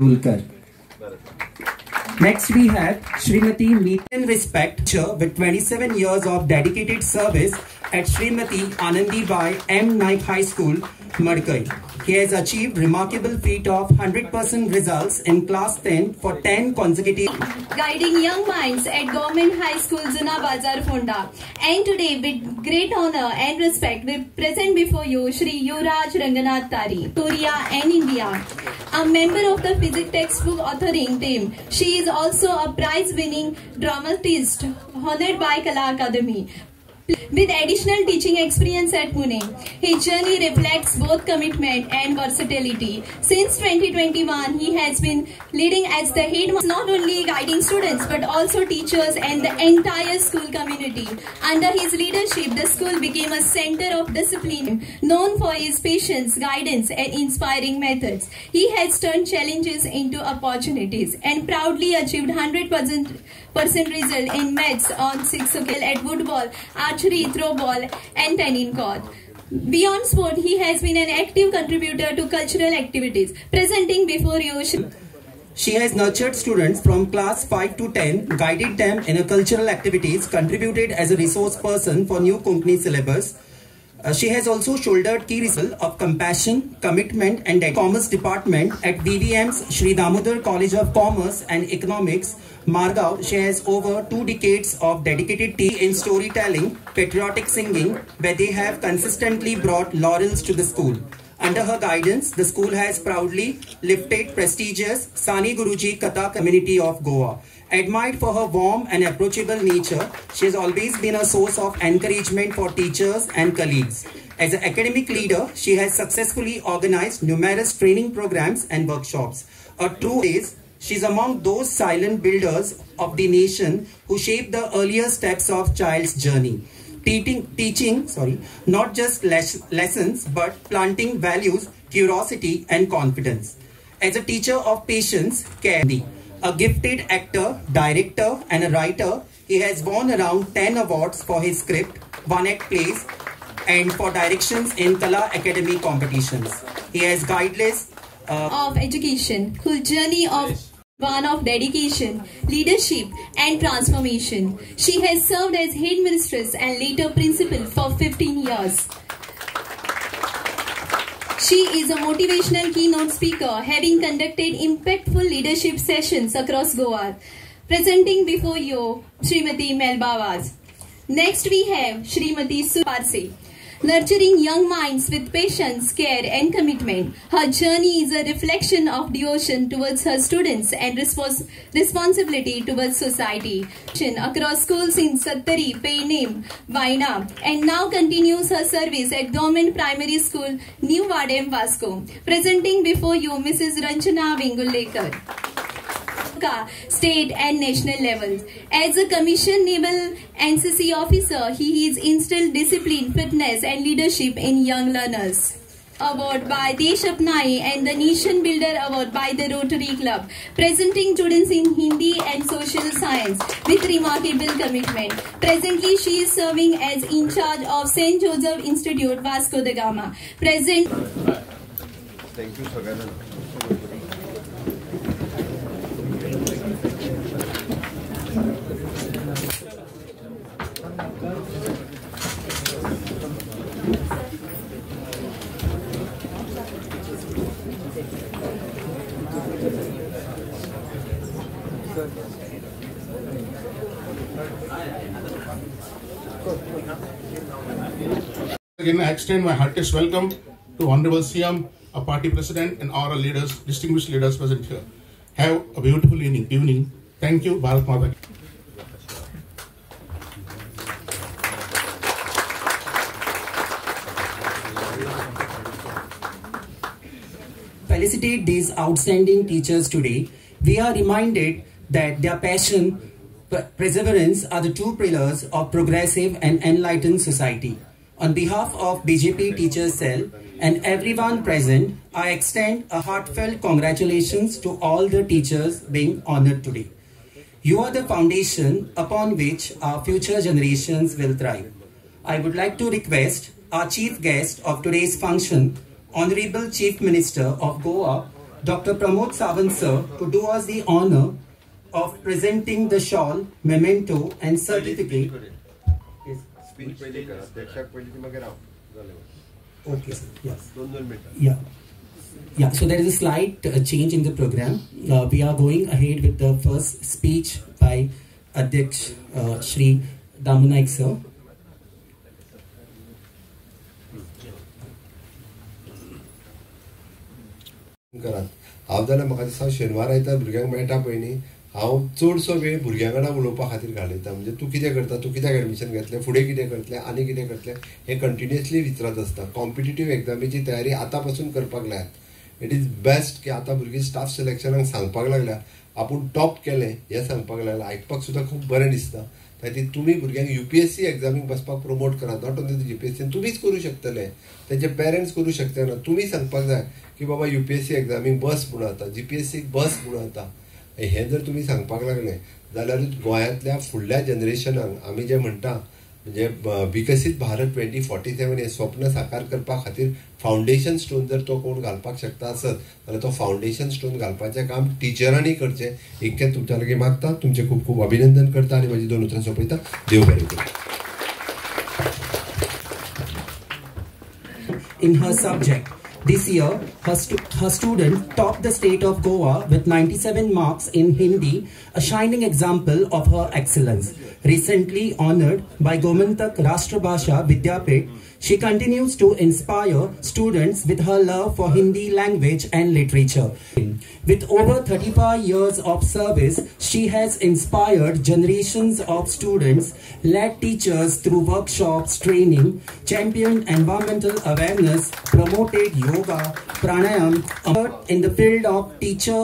Dulkar. Next we have Srimati Meet Respect teacher with 27 years of dedicated service at Srimati Anandi Bai M. Naik High School, Madkai. He has achieved remarkable feat of 100% results in class 10 for 10 consecutive guiding young minds at Government High School Zuna Bazar Fonda. And today with great honor and respect we present before you Shri Yuvraj Ranganath Tari, Korea and India. A member of the physics textbook authoring team, she is also a prize-winning dramatist honored by Kala Akademi. With additional teaching experience at Pune, his journey reflects both commitment and versatility. Since 2021, he has been leading as the headmaster, not only guiding students but also teachers and the entire school community. Under his leadership, the school became a center of discipline, known for his patience, guidance, and inspiring methods. He has turned challenges into opportunities and proudly achieved 100% result in maths on 6 occasions at football, archery, throwball, and tennis court. Beyond sport, he has been an active contributor to cultural activities. Presenting before you. She has nurtured students from class 5 to 10, guided them in cultural activities, contributed as a resource person for new Konkani syllabus. She has also shouldered key responsibility of compassion, commitment and Commerce Department at VVM's Shri Damodar College of Commerce and Economics, Margao. She has over 2 decades of dedicated teaching in storytelling, patriotic singing, where they have consistently brought laurels to the school. Under her guidance, the school has proudly lifted prestigious Sani Guruji Katha community of Goa. Admired for her warm and approachable nature, she has always been a source of encouragement for teachers and colleagues. As an academic leader, she has successfully organized numerous training programs and workshops. A true ace, she is among those silent builders of the nation who shaped the earlier steps of child's journey. Teaching, not just lessons, but planting values, curiosity and confidence. As a teacher of patience, care, a gifted actor, director and a writer, he has won around 10 awards for his script, 1 at plays and for directions in Kala Academy competitions. He has guideless of education, whose journey of one of dedication, leadership and transformation. She has served as headmistress and later principal for 15 years. She is a motivational keynote speaker, having conducted impactful leadership sessions across Goa. Presenting before you, Srimati Melba Vaz. Next we have Srimati Suparse. Nurturing young minds with patience, care and commitment. Her journey is a reflection of devotion towards her students and responsibility towards society. Across schools in Sattari, Penem, Vaina, and now continues her service at Government Primary School, New Vadem, Vasco. Presenting before you Mrs. Ranjana Vengulekar. State and national levels. As a commissioned naval NCC officer, he is instilled discipline, fitness and leadership in young learners. Award by Desh Apnaye and the Nation Builder Award by the Rotary Club, presenting students in Hindi and social science with remarkable commitment. Presently, she is serving as in charge of St. Joseph Institute, Vasco da Gama. Present. Thank you, Sagana. Again, I extend my heartiest welcome to Honorable CM, our party president, and all our leaders, distinguished leaders present here. Have a beautiful evening. Thank you, Bharat Mata. Felicitate these outstanding teachers today. We are reminded that their passion, perseverance are the two pillars of progressive and enlightened society. On behalf of BJP Teachers Cell and everyone present, I extend a heartfelt congratulations to all the teachers being honored today. You are the foundation upon which our future generations will thrive. I would like to request our chief guest of today's function, Honorable Chief Minister of Goa, Dr. Pramod Sawant sir to do us the honor of presenting the shawl, memento and certificate. Speech पहिले करा, अध्यक्षाक पहिले ती मागे राव. Okay, sir. Yes. 2 minutes. Yeah. So there is a slight change in the program. We are going ahead with the first speech by Adhyaksh Shri Damu Naik sir. हांव जाल्यार म्हाका दिसता शेनवार आयतार भुरग्यांक मेळटा पळय न्ही, हांव चडसो वेळ भुरग्यां वांगडा उलोवपा खातीर घालयता. म्हणजे तूं कितें करता, तूं कित्याक एडमिशन घेतलें, फुडें कितें करतलें, आनी कितें करतलें हें कंटिन्युअसली विचारत आसता. कॉम्पिटिटीव एग्जामीची तयारी आतां पासून करपाक लायात. इट इज बेस्ट की आतां भुरगीं स्टाफ सिलेक्शनाक सांगपाक लागल्या आपूण टॉप केलें हें सांगपाक लागलां. आयकपाक सुद्दां खूब बरें दिसता. खातीर तुमी भुरग्यांक UPSC एग्जामीक बसपाक प्रमोट करात. नॉट ओन्ली UPSC तुमीच करूं शकतले, तेंचे पेरंट्स करूं शकते ना. तुमी सांगपाक जाय की बाबा UPSC एग्जामीक बस म्हणून आता, GPSCक बस म्हणून आता. हें जर तुमी सांगपाक लागले जाल्यार गोंयांतल्या फुडल्या जनरेशनाक आमी जें म्हणटा म्हणजे विकसीत भारत 2047 हें स्वप्न साकार करपा खातीर फावंडेशन स्टोन जर तो कोण घालपाक शकता आसत जाल्यार तो फावंडेशन स्टोन घालपाचें काम टिचरांनी करचें. इतकें तुमच्या लागीं मागता. तुमचें खूब खूब अभिनंदन करता आनी म्हजी 2 उतरां सोंपयता. देव बरें करूं. In her subject. This year, her student topped the state of Goa with 97 marks in Hindi, a shining example of her excellence. Recently honored by Gomantak Rashtrabhasha Vidyapit, she continues to inspire students with her love for Hindi language and literature. With over 35 years of service, she has inspired generations of students, led teachers through workshops, training, championed environmental awareness, promoted yoga, pranayam, in the field of teacher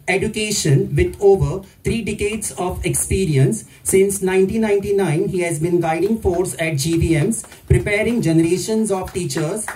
education with over 3 decades of experience. Since 1999, he has been guiding force at GVMs, preparing generations of teachers,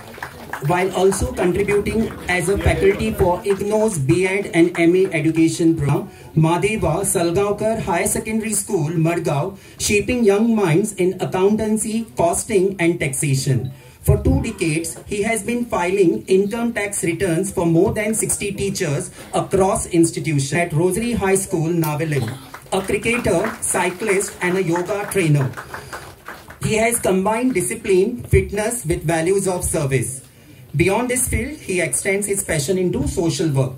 while also contributing as a faculty for IGNO's B.Ed and MA education program. Madeva Salgaonkar Higher Secondary School, Madgaon, shaping young minds in accountancy, costing and taxation. For 2 decades, he has been filing income tax returns for more than 60 teachers across institutions. At Rosary High School, Navelim, a cricketer, cyclist and a yoga trainer. He has combined discipline, fitness with values of service. Beyond this field, he extends his passion into social work.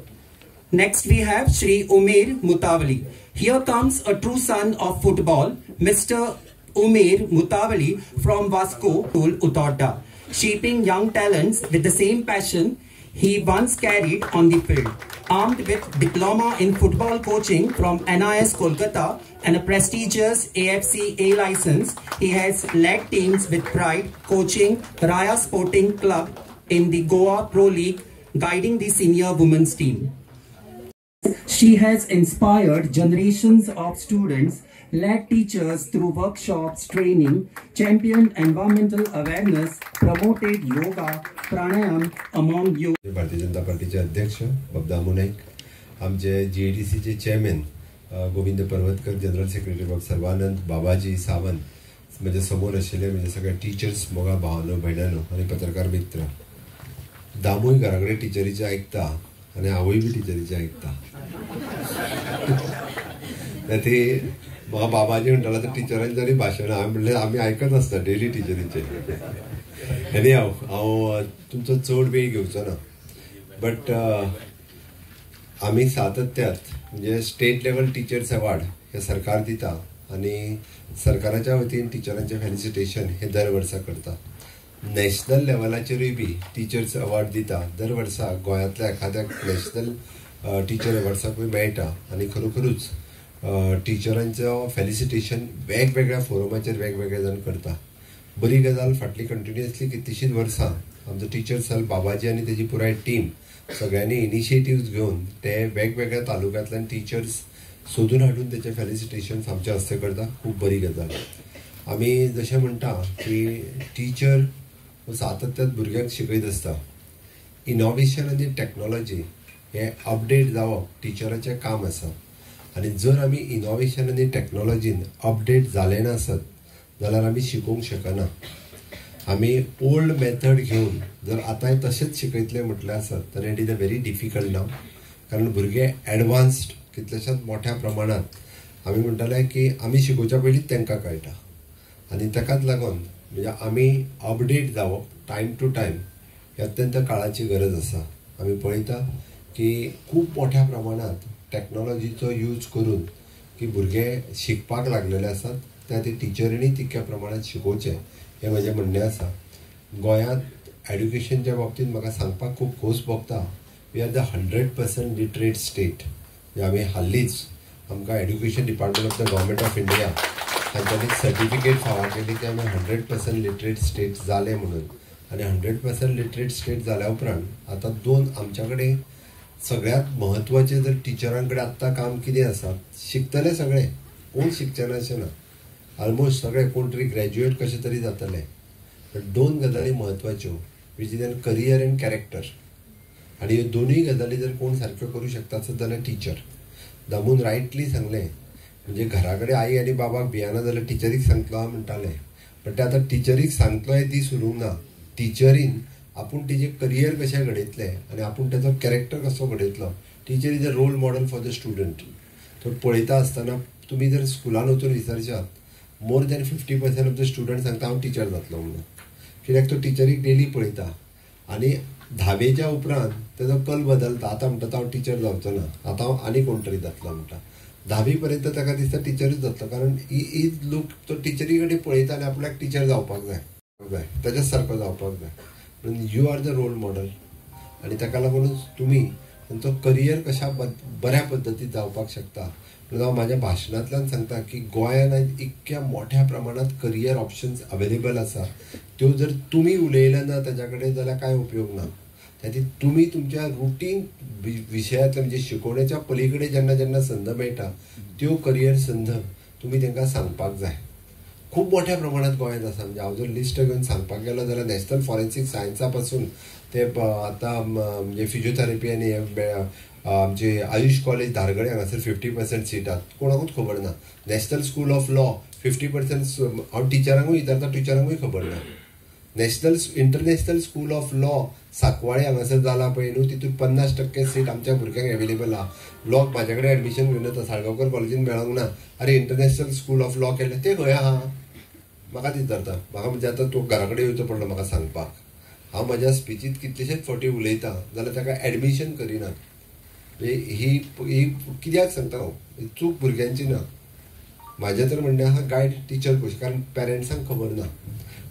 Next we have Shri Umair Mutawali. Here comes a true son of football, Mr. Umair Mutawali from Vasco, Uttarda. Shaping young talents with the same passion he once carried on the field. Armed with diploma in football coaching from NIS Kolkata and a prestigious AFC A license, he has led teams with pride, coaching Raya Sporting Club in the Goa Pro League, guiding the senior women's team. She has inspired generations of students, led teachers through workshops, training, championed environmental awareness, promoted yoga, pranayam among youth. Bharatiya Janata पार्टीचे अध्यक्ष दामू नाईक, आमचे GADCचे chairman Govind Parvatkar, general secretary डॉ. सर्वानंद बाबाजी सावंत, म्हणजे समोर आशिल्ले म्हणजे सगळ्या टीचर्स, मोगा भावांनो, भयणांनो आणि पत्रकार मित्र. दामूय घराकडे टिचरीचे ऐकता आणि हांवूय बी टिचरीचे ऐकता. ते म्हाका बाबाजी म्हणटालो तर टिचरांनी जरी भाशण हांवें म्हणलें आमी आयकत आसता डेली टिचरीचे. आनी हांव तुमचो चड वेळ घेवचो ना. बट आमी सातत्यात म्हणजे स्टेट लेवल टिचर्स अवॉर्ड हे सरकार दिता आणि सरकाराच्या वतीन टिचरांचे फेलिसिटेशन हे दर वर्सा करता. नॅशनल लेवलाचेरूय बी टिचर्स अवॉर्ड दिता दर वर्सा. गोंयांतल्या एखाद्याक नॅशनल टिचर अवॉर्ड्साकूय मेळटा आणि खरोखरूच टिचरांचो फेलिसिटेशन वेगवेगळ्या फोरमाचेर वेगवेगळे जण करता. बरी गजाल. फाटली कंटिन्युअसली कितलीशींच वर्सां आमचो टिचर सेल बाबाजी आनी तेजी पुराय टीम सगळ्यांनी इनिशिएटिव्स घेवन ते वेगवेगळ्या तालुक्यांतल्यान टिचर्स सोदून हाडून तेचे फेलिसिटेशन आमचे हस्ते करता. खूब बरी गजाल. आमी जशें म्हणटा की टिचर सातत्यात भुरग्यांक शिकयत आसता. इनोव्हेशन आनी टॅक्नोलॉजी हे अपडेट जावप टिचराचें काम आसा. आणि जर आमी इनोव्हेशन आनी टॅक्नोलॉजीन अपडेट जाले नासत जाल्यार आमी शिकूंक शकना. आमी ओल्ड मेथड घेवन जर आतांय तशेंच शिकयतले म्हटलें आसत तर it is a very difficult नाव. कारण भुरगे एडवान्स्ड कितल्याशाच मोठ्या प्रमाणात आमी म्हणटाले की आमी शिकोवच्या पयलींच तांकां कळटा आनी ताकाच लागून म्हणजे आमी अपडेट जावप टायम टू टायम ही अत्यंत काळाची गरज आसा. आमी पळयता की खूब मोठ्या प्रमाणात टॅक्नॉलॉजीचो यूज करून की भुरगे शिकपाक लागलेले आसात त्या ते टिचरींनी तितक्या प्रमाणात शिकोवचे हें म्हजें म्हणणें आसा. गोंयांत एड्युकेशनच्या बाबतींत म्हाका सांगपाक खूब खोस भोगता. We are the 100% literate state. आमी हाल्लीच आमकां education department of the government of India हांच्यांनी सर्टिफिकेट फावो केली की आमी 100% लिटरेट स्टेट जाले म्हणून. आनी 100% लिटरेट स्टेट जाल्या उपरांत आतां दोन आमच्या कडेन सगळ्यात म्हत्वाचे जर टिचरां कडेन आत्तां काम कितें आसा, शिकतले सगळे, कोण शिकचेना अशें ना, ऑलमोस्ट सगळे कोण तरी ग्रॅज्युएट कशें तरी जातले. बट दोन गजाली म्हत्वाच्यो which is an career end character. आनी ह्यो दोनूय गजाली जर कोण सारक्यो करूं शकता आसत जाल्यार टिचर. दामून रायटली सांगलें म्हणजे घरा कडेन आई आनी बाबाक भियाना जाल्यार टिचरीक सांगतलो हांव म्हणटालें. पण ते आतां टिचरीक सांगतलो हे दीस उरूंक ना. टिचरीन आपूण तिचें करियर कशें घडयतलें आनी आपूण ताचो कॅरेक्टर कसो घडयतलो. Teacher is a role model for the student. तो पळयता आसतना तुमी जर स्कुलान वचून विचारशात more than 50% of the student सांगता हांव टिचर जातलो म्हणून. कित्याक तो टिचरीक डेली पळयता आनी 10वेच्या उपरांत तेजो कल बदलता. आतां म्हणटा हांव टिचर जावचो ना, आतां हांव आनी कोण तरी जातलो म्हणटा. 10वी पर्यंत ताका दिसता टिचरूच जातलो कारण इज लूक तो टिचरी कडेन पळयता आनी आपल्याक टिचर जावपाक जाय, तेच्याच सारको जावपाक जाय. म्हणून you are the role model आनी ताका लागूनच तुमी तांचो करियर कशा बऱ्या पद्दतीन जावपाक शकता. म्हणून हांव म्हाज्या भाशणांतल्यान सांगता की गोंयांत आयज इतक्या मोठ्या प्रमाणात करियर ऑप्शन्स अवेलेबल आसा. त्यो जर तुमी उलयले ना ताच्या कडेन जाल्यार कांय उपयोग ना. त्याची तुमी तुमच्या रुटीन विशयांतले म्हणजे शिकवण्याच्या पलीकडे जेन्ना जेन्ना संद मेळटा त्यो करियर संद तुमी तांकां सांगपाक जाय. खूब मोठ्या प्रमाणात गोंयांत आसा. म्हणजे हांव जर लिस्ट घेवन सांगपाक गेलो जाल्यार नॅशनल फॉरेन्सीक सायन्सा पासून ते आतां म्हणजे फिजिओथेरपी आनी आमचे आयुष कॉलेज धारगळे हांगासर 50% सीटात कोणाकूच खबर ना. नॅशनल स्कूल ऑफ लॉ 50% हांव टिचरांकूय विचारता, टिचरांकूय खबर ना. International school of law Sancoale हांगासर जाला पळय न्हू, तितून 50% सीट आमच्या भुरग्यांक एवेलेबल आहा. लॉ म्हाजे कडेन एडमिशन घेवन येता, साळगांवकर कॉलेजीन मेळोंक ना. अरे इंटरनॅशनल स्कूल ऑफ लॉ केलें तें खंय आहा म्हाका विचारता. म्हाका म्हणजे आतां तो घरा कडेन येवचो पडलो म्हाका सांगपाक. हांव म्हाज्या स्पिचीत कितलेशेच फावटी उलयता जाल्यार ताका एडमिशन करिनात. ही कित्याक सांगता हांव, चूक भुरग्यांची ना. म्हाजें तर म्हणणें आहा गायड टीचर कशें, कारण पेरंट्सांक खबर ना.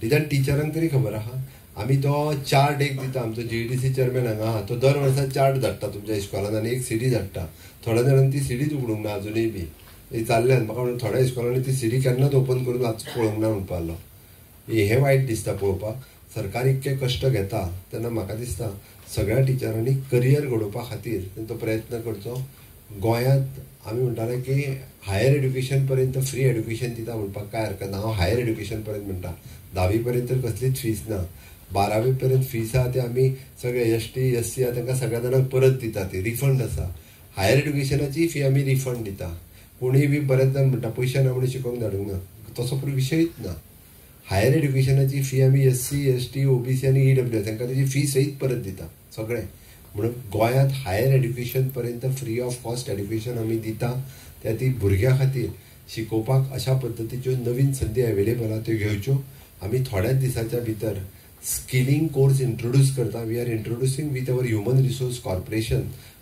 निदान टिचरांक तरी खबर आहा. आमी तो चार्ट एक दिता, आमचो GDC चेअरमॅन हांगा आहा, तो दर वर्सा चार्ट धाडटा तुमच्या इस्कॉलान आनी एक सीडी धाडटा. थोड्या जाणांनी ती सीडीच उगडूंक ना अजुनूय बी चालल्यान. म्हाका म्हणून थोड्या इस्कॉलांनी ती सीडी केन्नाच ओपन करून पळोवंक ना म्हणपाक लागलो. हें वायट दिसता पळोवपाक. सरकार इतके कश्ट घेता तेन्ना म्हाका दिसता सगळ्या टिचरांनी करियर घडोवपा खातीर तेंचो प्रयत्न करचो. गोंयांत आमी म्हणटाले की हायर एड्युकेशन पर्यंत फ्री एड्युकेशन दिता म्हणपाक काय हरकत ना. हांव हायर एड्युकेशन पर्यंत म्हणटा. 10वी पर्यंत कसलीच फीस ना. 12वी पर्यंत फीस आहा ते आमी सगळे ST SC आहा तांकां सगळ्या जाणांक परत दिता, ती रिफंड आसा. हायर एड्युकेशनाची फी आमी रिफंड दिता. कोणूय बी बरेच जाण म्हणटा पयशे ना म्हणून शिकोवंक धाडूंक ना, तसो विशयच ना. हायर एड्युकेशनाची फी आमी SC ST OBC आनी EWS तांकां तेजी फी सहीत परत दिता सगळे. म्हणून गोंयांत हायर एड्युकेशन पर्यंत फ्री ऑफ कॉस्ट एड्युकेशन आमी दिता. त्या ती भुरग्यां खातीर शिकोवपाक अशा पद्दतीच्यो नवीन संदी अवेलेबल आहा त्यो घेवच्यो. आमी थोड्याच दिसाच्या भितर स्किलिंग कोर्स इंट्रोड्यूस करता. We are introducing with our human resource corporation.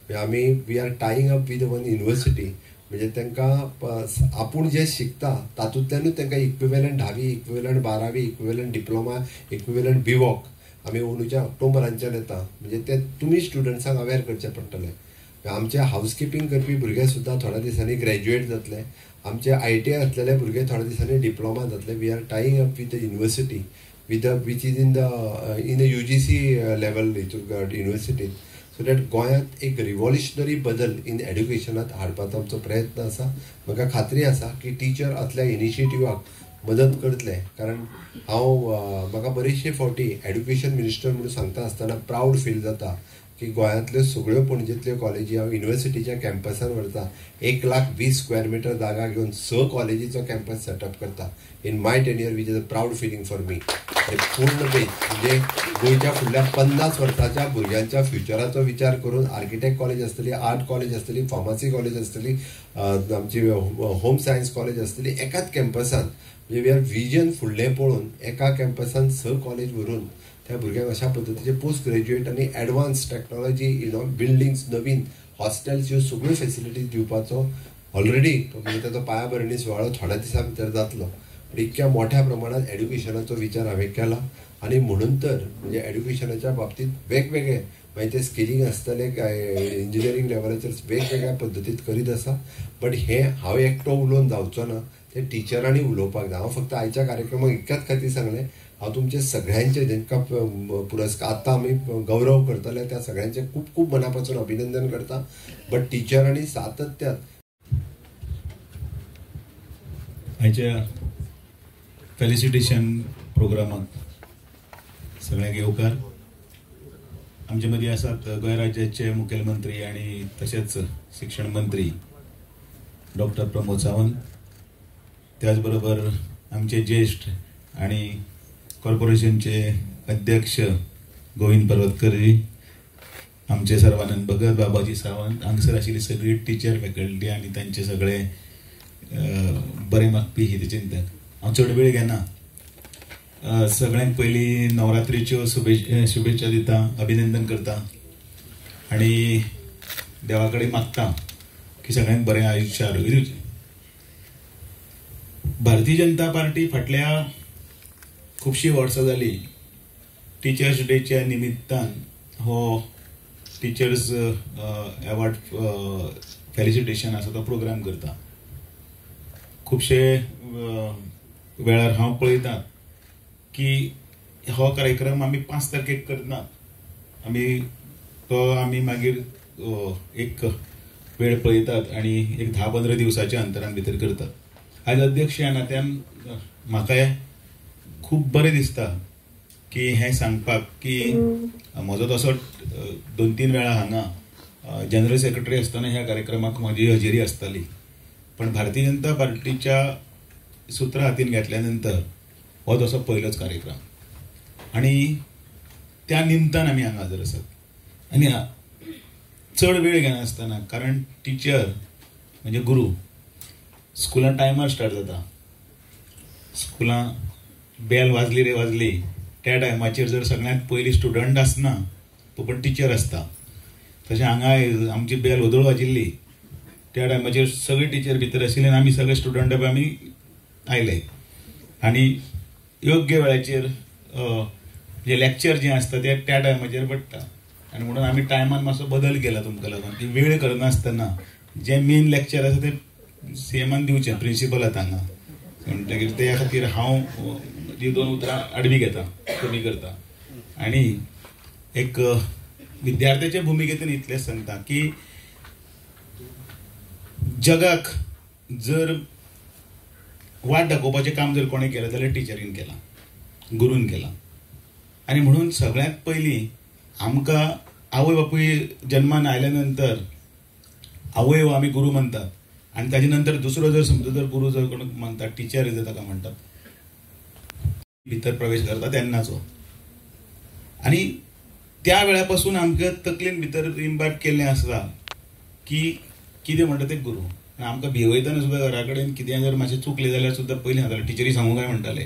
We are tying up with one university. म्हणजे तांकां आपूण जे शिकता तातूंतल्यानूच तांकां इक्विवेलंट 10वी, इक्विवेलंट 12वी, इक्विवेलंट डिप्लोमा, इक्विवेलंट BVOC आमी अंदूच्या ऑक्टोबरांच्यान येता. म्हणजे ते तुमी स्टुडंट्सांक अवेअर करचें पडटलें. आमचे हावजकीपिंग करपी भुरगे सुद्दां थोड्या दिसांनी ग्रॅज्युएट जातले. आमचे ITI घातलेले भुरगे थोड्या दिसांनी डिप्लोमा जातले. We are tying up with the university which is in the UGC level university, so that गोंयांत एक रिव्हॉल्युशनरी बदल इन एड्युकेशनात हाडपाचो आमचो प्रयत्न आसा. म्हाका खात्री आसा की टीचर आतल्या इनिशिएटिव्हाक मदत करतले. कारण हांव म्हाका बरेचशे फावटी एड्युकेशन मिनिस्टर म्हणून सांगता आसतना प्रावड फील जाता की गोंयांतल्यो सगळ्यो पणजेंतल्यो कॉलेजी हांव युनिवर्सिटीच्या कॅम्पसान व्हरता. 1,20,000 स्क्वेअर मिटर जागा घेवन 6 कॉलेजीचो कॅम्पस सेटअप करता in my tenure, which is a proud feeling for me. पूर्ण बेस म्हणजे गोंयच्या फुडल्या 50 वर्सांच्या भुरग्यांच्या फ्युचराचो विचार करून आर्किटेक्ट कॉलेज आसतली, आर्ट कॉलेज आसतली, फार्मसी कॉलेज आसतली, आमची होम सायन्स कॉलेज आसतली एकाच कॅम्पसान. म्हणजे वी आर विजन फुडलें पळोवन एका कॅम्पसान 6 कॉलेज व्हरून त्या भुरग्यांक अशा पद्दतीचे पोस्ट ग्रॅज्युएट आनी एडवान्स टेक्नॉलॉजी बिल्डिंग्स, नवीन हॉस्टेल्स ह्यो सगळ्यो फेसिलिटीज दिवपाचो ऑलरेडी म्हणजे ताचो पायाभरणी सुवाळो थोड्या दिसां भितर जातलो. इतक्या मोठ्या प्रमाणात एड्युकेशनाचो विचार हांवें केला आणि म्हणून तर म्हणजे एड्युकेशनाच्या बाबतीत वेगवेगळे मागीर ते स्किलिंग आसतले इंजिनियरींग लेवलाचेर वेगवेगळ्या पद्दतीत करीत आसा. बट हे हांव एकटो उलोवन जावचो ना, ते टिचरांनी उलोवपाक जाय. हांव फक्त आयच्या कार्यक्रमाक इतक्याच खातीर सांगलें, हांव तुमचे सगळ्यांचे जेंकां पुरस्कार आतां आमी गौरव करतले त्या सगळ्यांचे खूब खूब मना पासून अभिनंदन करता. बट टिचरांनी सातत्यान आयच्या फेलिसिटेशन प्रोग्रामाक सगळ्यांक येवकार. आमचे मदीं आसात गोंय राज्याचे मुखेलमंत्री आणि तशेंच शिक्षण मंत्री डॉक्टर प्रमोद सावंत, त्याचबरोबर आमचे ज्येष्ठ आणि कॉर्पोरेशनचे अध्यक्ष गोविंद पर्वतकरजी, आमचे सर्वानंद भगत, बाबाजी सावंत, हांगसर आशिल्ली सगळी टिचर फॅकल्टी आणि तांचे सगळे बरे मागपी हितचिंतक. हांव चड वेळ घेना. सगळ्यांक पयलीं नवरात्रीच्यो शुभेच्छा दिता, अभिनंदन करता आणि देवा कडेन मागता की सगळ्यांक बरें आयुश्य आरोग्य दिवचें. भारतीय जनता पार्टी फाटल्या खुबशीं वर्सां जालीं टिचर्स डेच्या निमित्तान हो टिचर्स अवॉर्ड फेलिसिटेशन आसा तो प्रोग्राम करता. खुबशे वेळार हांव पळयता की हो कार्यक्रम आमी 5 तारखेक करनात, आमी मागीर एक वेळ पळयतात आणि एक 10-15 दिवसाच्या अंतरान भितर करतात. आज अध्यक्ष ह्या नात्यान म्हाका खूब बरें दिसता की हें सांगपाक की म्हजो तसो 2-3 वेळा हांगा जनरल सेक्रेटरी आसतना ह्या कार्यक्रमाक म्हजी हजेरी आसताली. पण भारतीय जनता पार्टीच्या सूत्र हातीन घेतल्या नंतर हो तसो पयलोच कार्यक्रम आणि त्या निमतान आमी हांगा हजर आसात. आनी चड वेळ घेनासतना, कारण टिचर म्हणजे गुरू स्कुलां टायमार स्टार्ट जाता. स्कुलां बेल वाजली रे वाजली त्या टायमाचेर जर सगळ्यांत पयलीं स्टुडंट आसना तो पण टिचर आसता. तशें हांगा आमची बेल वदळ वाजिल्ली त्या टायमाचेर सगळे टिचर भितर आशिल्ले आनी आमी सगळे स्टुडंट आमी आयले आणि योग्य वेळाचेर जे लेक्चर जे आसता ते त्या टायमाचेर पडटा. आनी म्हणून आमी टायमान मातसो बदल केला तुमकां लागून की वेळ करनासतना जे मेन लेक्चर आसा ते सीएमान दिवचें प्रिंसिपलाक हांगा. म्हणटकीर त्या खातीर हांव जी 2 उतरां आडवी घेता, कमी करता आनी एक विद्यार्थ्याच्या भुमिकेतून इतलेंच सांगता की जगाक जर वाट दाखोवपाचें काम जर कोणें केलें जाल्यार टिचरीन केलां, गुरून केलां. आनी म्हणून सगळ्यांत पयलीं आमकां आवय बापूय जन्मान आयल्या नंतर आवय हो आमी गुरू म्हणटात आनी ताजे नंतर दुसरो जर समजा जर गुरू जर कोण म्हणटात टिचर जर ताका म्हणटात भितर प्रवेश करता तेन्नाचो. आनी त्या वेळा पासून आमकां तकलेन भितर इम्बॅक्ट केल्लें आसता की कितें म्हणटा ते गुरू. आमकां भिवयतना सुद्दां घरा कडेन कितें जर मातशें चुकलें जाल्यार सुद्दां पयलीं जातालें टिचरी सांगूं काय म्हणटाले.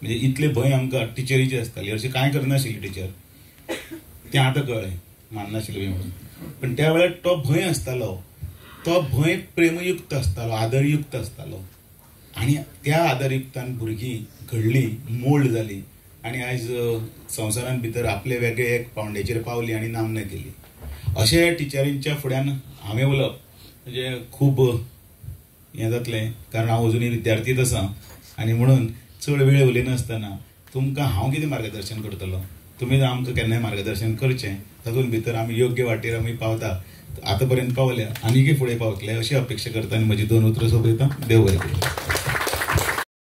म्हणजे इतले भंय आमकां टिचरीचे आसताली. अशें कांय करनाशिल्ली टिचर, तें आतां कळ्ळें माननाशिल्लें म्हणून. पण त्या वेळार तो भंय आसतालो, तो भंय प्रेमयुक्त आसतालो, आदरयुक्त आसतालो आनी त्या आदरयुक्तान भुरगीं घडलीं, मोल्ड जालीं आनी आयज संवसारांत भितर आपले वेगळे एक पावंड्याचेर पावलीं आनी नामना केली. अशें टिचरींच्या फुड्यान हांवें उलोवप म्हणजे खूब हें जातलें, कारण हांव अजुनूय विद्यार्थीच आसा आनी म्हणून चड वेळ उलयनासतना तुमकां हांव कितें मार्गदर्शन करतलो, तुमी आमकां केन्नाय मार्गदर्शन करचें. तातूंत भितर आमी योग्य वाटेर आमी पावता, आतां पर्यंत पावल्या, आनीकय फुडें पावतले अशी अपेक्षा करता आनी म्हजी 2 उतरां सोंपयता. देव बरें करूं.